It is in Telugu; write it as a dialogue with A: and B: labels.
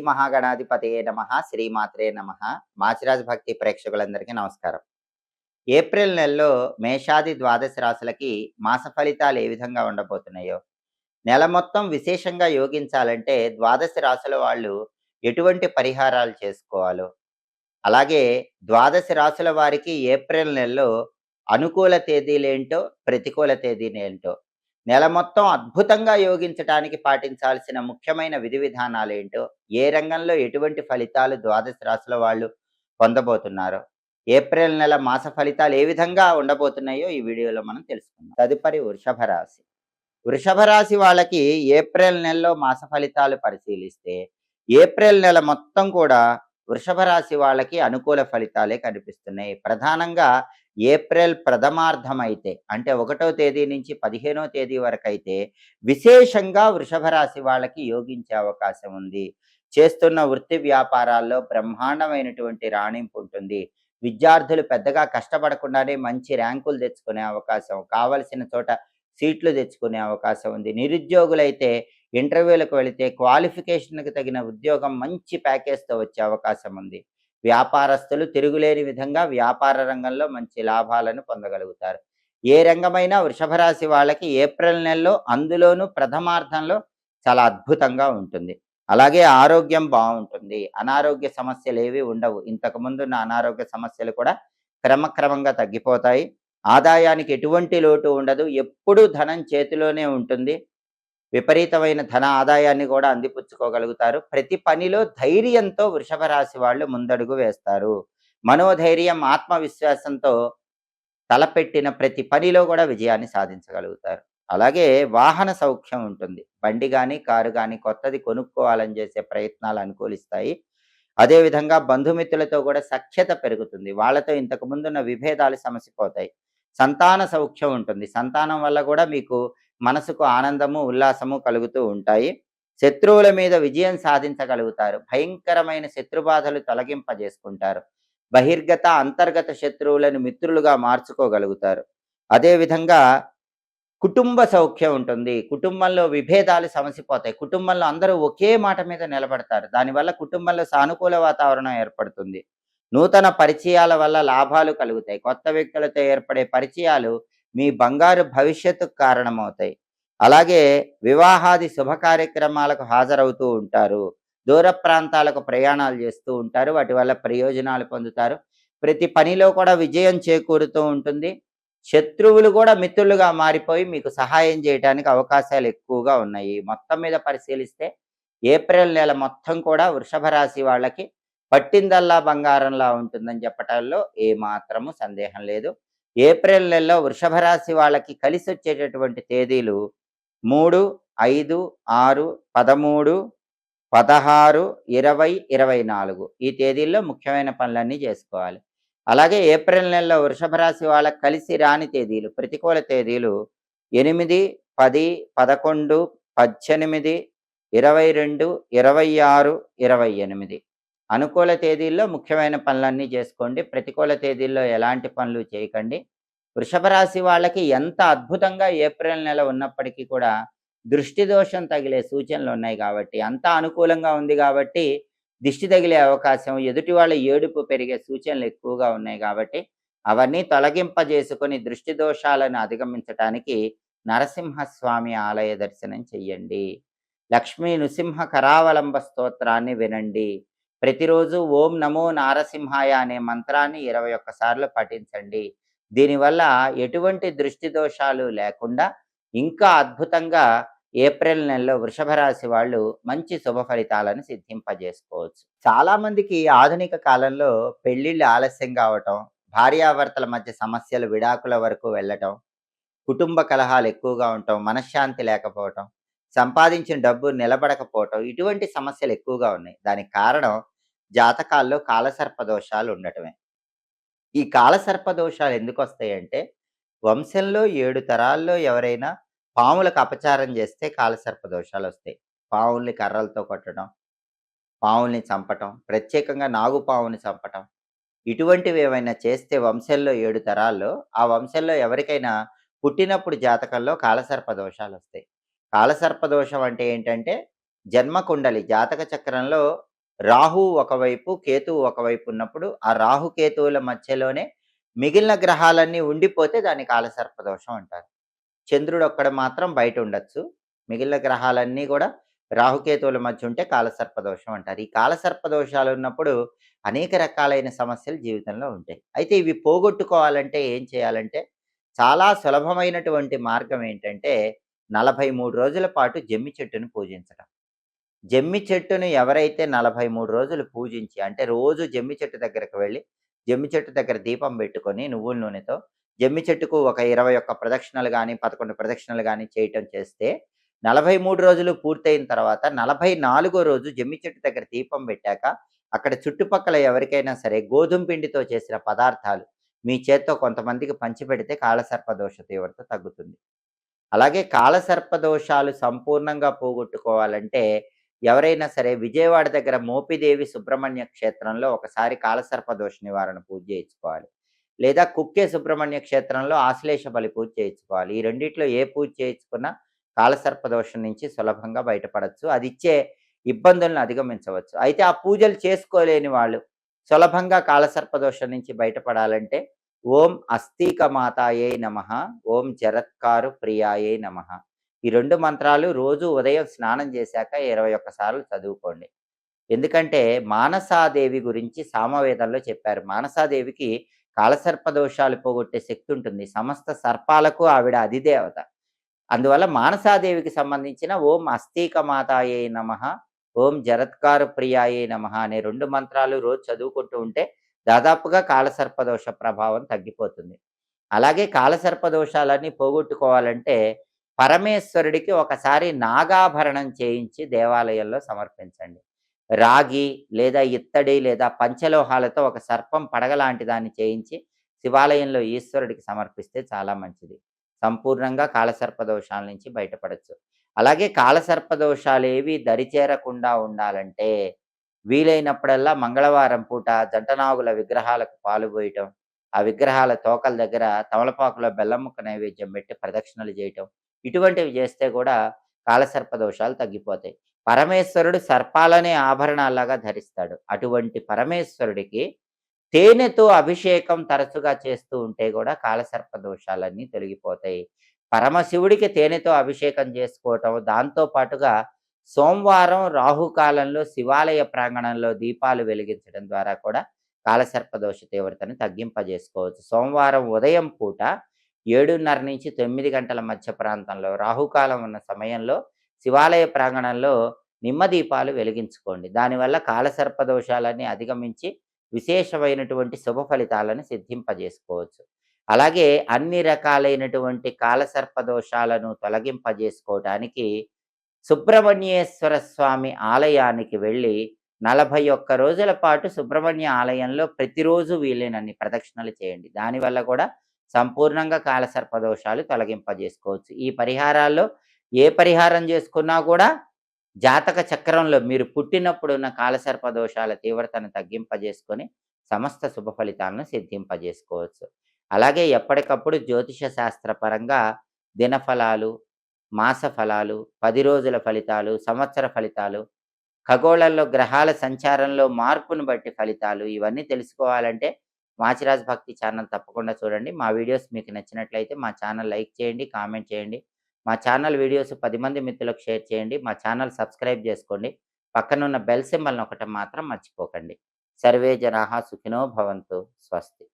A: మహాగణాధిపతయే నమః. శ్రీమాత్రే నమః. మాచిరాజ్ భక్తి ప్రేక్షకులందరికీ నమస్కారం. ఏప్రిల్ నెలలో మేషాది ద్వాదశ రాశులకి మాస ఫలితాలు ఏ విధంగా ఉండబోతున్నాయో, నెల మొత్తం విశేషంగా యోగించాలంటే ద్వాదశ రాశుల వాళ్ళు ఎటువంటి పరిహారాలు చేసుకోవాలో, అలాగే ద్వాదశ రాశుల వారికి ఏప్రిల్ నెలలో అనుకూల తేదీలేంటో, ప్రతికూల తేదీలేంటో, నెల మొత్తం అద్భుతంగా యోగించటానికి పాటించాల్సిన ముఖ్యమైన విధి విధానాలేంటో, ఏ రంగంలో ఎటువంటి ఫలితాలు ద్వాదశ రాశుల వాళ్ళు పొందబోతున్నారో, ఏప్రిల్ నెల మాస ఫలితాలు ఏ విధంగా ఉండబోతున్నాయో ఈ వీడియోలో మనం తెలుసుకుందాం. తదుపరి వృషభ రాశి. వృషభ రాశి వాళ్ళకి ఏప్రిల్ నెలలో మాస ఫలితాలు పరిశీలిస్తే, ఏప్రిల్ నెల మొత్తం కూడా వృషభ రాశి వాళ్ళకి అనుకూల ఫలితాలే కనిపిస్తున్నాయి. ప్రధానంగా ఏప్రిల్ ప్రథమార్థం అయితే, అంటే 1వ తేదీ నుంచి 15వ తేదీ వరకైతే విశేషంగా వృషభ రాశి వాళ్ళకి యోగించే అవకాశం ఉంది. చేస్తున్న వృత్తి వ్యాపారాల్లో బ్రహ్మాండమైనటువంటి రాణింపు ఉంటుంది. విద్యార్థులు పెద్దగా కష్టపడకుండానే మంచి ర్యాంకులు తెచ్చుకునే అవకాశం, కావలసిన చోట సీట్లు తెచ్చుకునే అవకాశం ఉంది. నిరుద్యోగులైతే ఇంటర్వ్యూలకు వెళితే క్వాలిఫికేషన్‌కి తగిన ఉద్యోగం మంచి ప్యాకేజ్‌తో వచ్చే అవకాశం ఉంది. వ్యాపారస్తులు తిరుగులేని విధంగా వ్యాపార రంగంలో మంచి లాభాలను పొందగలుగుతారు. ఏ రంగమైనా వృషభ రాశి వాళ్ళకి ఏప్రిల్ నెలలో, అందులోనూ ప్రథమార్థంలో చాలా అద్భుతంగా ఉంటుంది. అలాగే ఆరోగ్యం బావుంటుంది. అనారోగ్య సమస్యలేవి ఉండవు. ఇంతకుముందున్న అనారోగ్య సమస్యలు కూడా క్రమక్రమంగా తగ్గిపోతాయి. ఆదాయానికి ఎటువంటి లోటు ఉండదు. ఎప్పుడూ ధనం చేతిలోనే ఉంటుంది. విపరీతమైన ధన ఆదాయాన్ని కూడా అందిపుచ్చుకోగలుగుతారు. ప్రతి పనిలో ధైర్యంతో వృషభ రాశి వాళ్ళు ముందడుగు వేస్తారు. మనోధైర్యం, ఆత్మవిశ్వాసంతో తలపెట్టిన ప్రతి పనిలో కూడా విజయాన్ని సాధించగలుగుతారు. అలాగే వాహన సౌఖ్యం ఉంటుంది. బండి గాని, కారు గాని కొత్తది కొనుక్కోవాలని చేసే ప్రయత్నాలు అనుకూలిస్తాయి. అదేవిధంగా బంధుమిత్రులతో కూడా సఖ్యత పెరుగుతుంది. వాళ్ళతో ఇంతకు ముందున్న విభేదాలు సమసిపోతాయి. సంతాన సౌఖ్యం ఉంటుంది. సంతానం వల్ల కూడా మీకు మనసుకు ఆనందము, ఉల్లాసము కలుగుతూ ఉంటాయి. శత్రువుల మీద విజయం సాధించగలుగుతారు. భయంకరమైన శత్రుబాధలు తొలగింపజేసుకుంటారు. బహిర్గత, అంతర్గత శత్రువులను మిత్రులుగా మార్చుకోగలుగుతారు. అదేవిధంగా కుటుంబ సౌఖ్యం ఉంటుంది. కుటుంబంలో విభేదాలు సమసిపోతాయి. కుటుంబంలో అందరూ ఒకే మాట మీద నిలబడతారు. దానివల్ల కుటుంబంలో సానుకూల వాతావరణం ఏర్పడుతుంది. నూతన పరిచయాల వల్ల లాభాలు కలుగుతాయి. కొత్త వ్యక్తులతో ఏర్పడే పరిచయాలు మీ బంగారు భవిష్యత్తుకు కారణమవుతాయి. అలాగే వివాహాది శుభ కార్యక్రమాలకు హాజరవుతూ ఉంటారు. దూర ప్రాంతాలకు ప్రయాణాలు చేస్తూ ఉంటారు. వాటి వల్ల ప్రయోజనాలు పొందుతారు. ప్రతి పనిలో కూడా విజయం చేకూరుతూ ఉంటుంది. శత్రువులు కూడా మిత్రులుగా మారిపోయి మీకు సహాయం చేయడానికి అవకాశాలు ఎక్కువగా ఉన్నాయి. మొత్తం మీద పరిశీలిస్తే ఏప్రిల్ నెల మొత్తం కూడా వృషభ రాశి వాళ్ళకి పట్టిందల్లా బంగారంలా ఉంటుందని చెప్పటంలో ఏమాత్రము సందేహం లేదు. ఏప్రిల్ నెలలో వృషభ రాశి వాళ్ళకి కలిసి వచ్చేటటువంటి తేదీలు 3, 5, 6, 13, 16, 20, 24 ఈ తేదీల్లో ముఖ్యమైన పనులన్నీ చేసుకోవాలి. అలాగే ఏప్రిల్ నెలలో వృషభ రాశి వాళ్ళకి కలిసి రాని తేదీలు, ప్రతికూల తేదీలు 8, 10, 11, 18, 22, 26, 28. అనుకూల తేదీల్లో ముఖ్యమైన పనులన్నీ చేసుకోండి. ప్రతికూల తేదీల్లో ఎలాంటి పనులు చేయకండి. వృషభ రాశి వాళ్ళకి ఎంత అద్భుతంగా ఏప్రిల్ నెల ఉన్నప్పటికీ కూడా దృష్టి దోషం తగిలే సూచనలు ఉన్నాయి కాబట్టి, అంతా అనుకూలంగా ఉంది కాబట్టి దిష్టి తగిలే అవకాశం, ఎదుటి వాళ్ళ ఏడుపు పెరిగే సూచనలు ఎక్కువగా ఉన్నాయి కాబట్టి అవన్నీ తొలగింపజేసుకొని దృష్టి దోషాలను అధిగమించటానికి నరసింహస్వామి ఆలయ దర్శనం చెయ్యండి. లక్ష్మీ నృసింహ కరావలంబ స్తోత్రాన్ని వినండి. ప్రతిరోజు ఓం నమో నారసింహాయ అనే మంత్రాన్ని 21 సార్లు పఠించండి. దీనివల్ల ఎటువంటి దృష్టి దోషాలు లేకుండా ఇంకా అద్భుతంగా ఏప్రిల్ నెలలో వృషభ రాశి వాళ్ళు మంచి శుభ ఫలితాలను సిద్ధింపజేసుకోవచ్చు. చాలా మందికి ఆధునిక కాలంలో పెళ్లిళ్ళు ఆలస్యం కావటం, భార్యాభర్తల మధ్య సమస్యలు విడాకుల వరకు వెళ్ళటం, కుటుంబ కలహాలు ఎక్కువగా ఉండటం, మనశ్శాంతి లేకపోవటం, సంపాదించిన డబ్బు నిలబడకపోవటం, ఇటువంటి సమస్యలు ఎక్కువగా ఉన్నాయి. దానికి కారణం జాతకాల్లో కాలసర్ప దోషాలు ఉండటమే. ఈ కాలసర్ప దోషాలు ఎందుకు వస్తాయంటే, వంశంలో 7 తరాల్లో ఎవరైనా పాములకు అపచారం చేస్తే కాలసర్ప దోషాలు వస్తాయి. పావుల్ని కర్రలతో కొట్టడం, పావుల్ని చంపటం, ప్రత్యేకంగా నాగుపాముని చంపటం, ఇటువంటివి ఏమైనా చేస్తే వంశంలో 7 తరాల్లో ఆ వంశంలో ఎవరికైనా పుట్టినప్పుడు జాతకంలో కాలసర్ప దోషాలు వస్తాయి. కాలసర్ప దోషం అంటే ఏంటంటే, జన్మకుండలి జాతక చక్రంలో రాహువు ఒకవైపు, కేతువు ఒకవైపు ఉన్నప్పుడు, ఆ రాహుకేతువుల మధ్యలోనే మిగిలిన గ్రహాలన్నీ ఉండిపోతే దాన్ని కాలసర్పదోషం అంటారు. చంద్రుడొక్కడు మాత్రం బయటుండొచ్చు. మిగిలిన గ్రహాలన్నీ గూడా రాహుకేతువుల మధ్య ఉంటే కాలసర్పదోషం అంటారు. ఈ కాలసర్పదోషాలున్నప్పుడు అనేక రకాలైన సమస్యలు జీవితంలో ఉంటాయి. అయితే ఇవి పోగొట్టుకోవాలంటే ఏం చేయాలంటే, చాలా సులభమైనటువంటి మార్గం ఏంటంటే, 43 రోజుల పాటు జమ్మి చెట్టును పూజించడం. జమ్మి చెట్టును ఎవరైతే 43 రోజులు పూజించి, అంటే రోజు జమ్మి చెట్టు దగ్గరకు వెళ్లి, జమ్మి చెట్టు దగ్గర దీపం పెట్టుకొని నువ్వుల నూనెతో, జమ్మి చెట్టుకు ఒక 21 ప్రదక్షిణలు గాని, 11 ప్రదక్షిణలు గాని చేయటం చేస్తే, 43 రోజులు పూర్తయిన తర్వాత 44 రోజు జమ్మి చెట్టు దగ్గర దీపం పెట్టాక, అక్కడ చుట్టుపక్కల ఎవరికైనా సరే గోధుమ పిండితో చేసిన పదార్థాలు మీ చేత్తో కొంతమందికి పంచిపెడితే కాలసర్ప దోష తీవ్రత తగ్గుతుంది. అలాగే కాలసర్పదోషాలు సంపూర్ణంగా పోగొట్టుకోవాలంటే, ఎవరైనా సరే విజయవాడ దగ్గర మోపిదేవి సుబ్రహ్మణ్య క్షేత్రంలో ఒకసారి కాలసర్పదోష నివారణ పూజ చేయించుకోవాలి. లేదా కుక్కే సుబ్రహ్మణ్య క్షేత్రంలో ఆశ్లేష బలి పూజ చేయించుకోవాలి. ఈ రెండిట్లో ఏ పూజ చేయించుకున్నా కాలసర్పదోషం నుంచి సులభంగా బయటపడొచ్చు. అదిచ్చే ఇబ్బందులను అధిగమించవచ్చు. అయితే ఆ పూజలు చేసుకోలేని వాళ్ళు సులభంగా కాలసర్పదోషం నుంచి బయటపడాలంటే ఓం అస్థికమాతాయై నమః, ఓం జరత్కారు ప్రియాయై నమః. ఈ 2 మంత్రాలు రోజు ఉదయం స్నానం చేశాక 21 సార్లు చదువుకోండి. ఎందుకంటే మానసాదేవి గురించి సామవేదంలో చెప్పారు. మానసాదేవికి కాలసర్ప దోషాలు పోగొట్టే శక్తి ఉంటుంది. సమస్త సర్పాలకు ఆవిడ అధిదేవత. అందువల్ల మానసాదేవికి సంబంధించిన ఓం అస్థికమాతాయై నమః, ఓం జరత్కారు ప్రియాయై నమః అనే 2 మంత్రాలు రోజు చదువుకుంటూ ఉంటే దాదాపుగా కాలసర్పదోష ప్రభావం తగ్గిపోతుంది. అలాగే కాలసర్పదోషాలన్నీ పోగొట్టుకోవాలంటే పరమేశ్వరుడికి ఒకసారి నాగాభరణం చేయించి దేవాలయంలో సమర్పించండి. రాగి లేదా ఇత్తడి లేదా పంచలోహాలతో ఒక సర్పం పడగ లాంటి దాన్ని చేయించి శివాలయంలో ఈశ్వరుడికి సమర్పిస్తే చాలా మంచిది. సంపూర్ణంగా కాలసర్పదోషాల నుంచి బయటపడొచ్చు. అలాగే కాలసర్పదోషాలేవి దరిచేరకుండా ఉండాలంటే వీలైనప్పుడల్లా మంగళవారం పూట జంటనాగుల విగ్రహాలకు పాలు పోయటం, ఆ విగ్రహాల తోకల దగ్గర తమలపాకులో బెల్లం ముక్క నైవేద్యం పెట్టి ప్రదక్షిణలు చేయటం, ఇటువంటివి చేస్తే కూడా కాలసర్ప దోషాలు తగ్గిపోతాయి. పరమేశ్వరుడు సర్పాలనే ఆభరణాల్లాగా ధరిస్తాడు. అటువంటి పరమేశ్వరుడికి తేనెతో అభిషేకం తరచుగా చేస్తూ ఉంటే కూడా కాలసర్ప దోషాలన్నీ తొలగిపోతాయి. పరమశివుడికి తేనెతో అభిషేకం చేసుకోవటం, దాంతో పాటుగా సోమవారం రాహుకాలంలో శివాలయ ప్రాంగణంలో దీపాలు వెలిగించడం ద్వారా కూడా కాలసర్ప దోష తీవ్రతను తగ్గింపజేసుకోవచ్చు. సోమవారం ఉదయం పూట 7:30-9 గంటల మధ్య ప్రాంతంలో రాహుకాలం ఉన్న సమయంలో శివాలయ ప్రాంగణంలో నిమ్మ దీపాలు వెలిగించుకోండి. దానివల్ల కాలసర్ప దోషాలన్నీ అధిగమించి విశేషమైనటువంటి శుభ ఫలితాలను సిద్ధింపజేసుకోవచ్చు. అలాగే అన్ని రకాలైనటువంటి కాలసర్ప దోషాలను తొలగింపజేసుకోవడానికి సుబ్రహ్మణ్యేశ్వర స్వామి ఆలయానికి వెళ్ళి 41 రోజుల పాటు సుబ్రహ్మణ్య ఆలయంలో ప్రతిరోజు వీలైనన్ని ప్రదక్షిణలు చేయండి. దానివల్ల కూడా సంపూర్ణంగా కాలసర్ప దోషాలు తొలగింపజేసుకోవచ్చు. ఈ పరిహారాల్లో ఏ పరిహారం చేసుకున్నా కూడా జాతక చక్రంలో మీరు పుట్టినప్పుడు ఉన్న కాలసర్ప దోషాల తీవ్రతను తగ్గింపజేసుకొని సమస్త శుభ ఫలితాలను సిద్ధింపజేసుకోవచ్చు. అలాగే ఎప్పటికప్పుడు జ్యోతిష శాస్త్రపరంగా దినఫలాలు, మాస ఫలాలు, 10 రోజుల ఫలితాలు, సంవత్సర ఫలితాలు, ఖగోళంలో గ్రహాల సంచారంలో మార్పును బట్టి ఫలితాలు ఇవన్నీ తెలుసుకోవాలంటే మాచిరాజ్ భక్తి ఛానల్ తప్పకుండా చూడండి. మా వీడియోస్ మీకు నచ్చినట్లయితే మా ఛానల్ లైక్ చేయండి, కామెంట్ చేయండి. మా ఛానల్ వీడియోస్ 10 మంది మిత్రులకు షేర్ చేయండి. మా ఛానల్ సబ్స్క్రైబ్ చేసుకోండి. పక్కనున్న బెల్ సింబల్ నొక్కటం మాత్రం మర్చిపోకండి. సర్వే జనాః సుఖినో భవంతు. స్వస్తి.